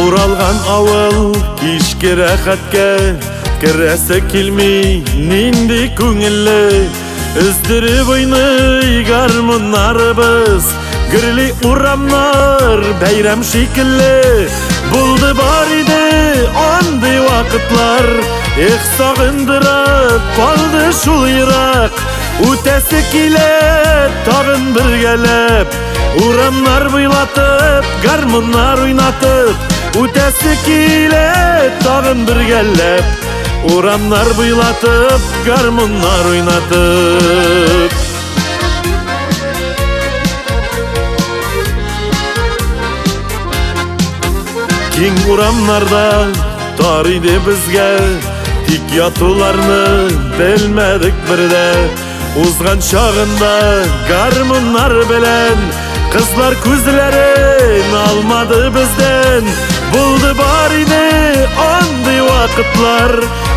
Уралган авыл кичке рәхәткә, керәсе килми нинди күңелле. Өздереп уйный гармуннарыбыз, гөрли урамнар бәйрәм шикелле. Булды бар иде андый вакытлар, эх сагындырып калды шул ерак. Үтәсе килә тагын бергәләп, урамнар буйлатып, гармуннар уйнатып. Үтәсе килә тагын бергәләп, урамнар буйлатып, гармуннар уйнатып. Киң урамнарда тар иде безгә, тик ятуларны белмәдек бердә. Узган чагында гармуннар белән кызлар күзләрен алмады бездән. Булды бар иде андый вакытлар,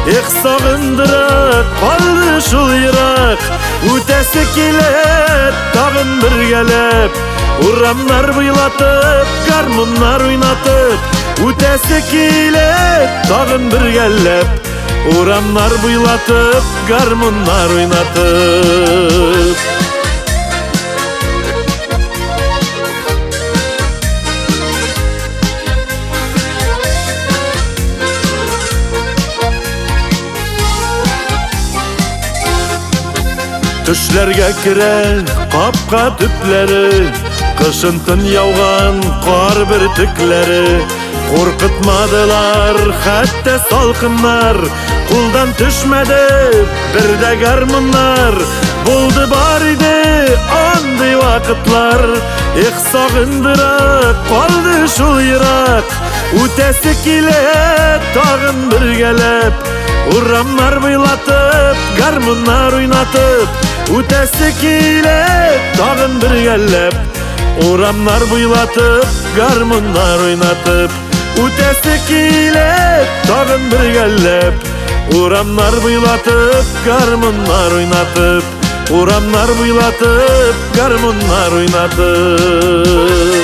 эх сагындырып калды шул ерак. Үтәсе килә тагын бергәләп, урамнар буйлатып, гармуннар уйнатып. Үтәсе килә тагын бергәләп, урамнар буйлатып, гармуннар уйнатып. Төшләргә керә капка төпләре, кышын тын яуган кар бөртекләре. Куркытмадылар хәтта салкыннар, кулдан төшмәде бер дә гармуннар. Булды бар иде андый вакытлар, эх сагындыра калды шул ерак. Үтәсе килә тагын бергәләп, урамнар буйлатып, гармуннар уйнатып. Үтәсе килә тагын бергәләп, урамнар буйлатып, гармуннар уйнатып. Үтәсе килә тагын бергәләп, урамнар буйлатып, гармуннар уйнатып. Урамнар буйлатып, гармуннар уйнатып.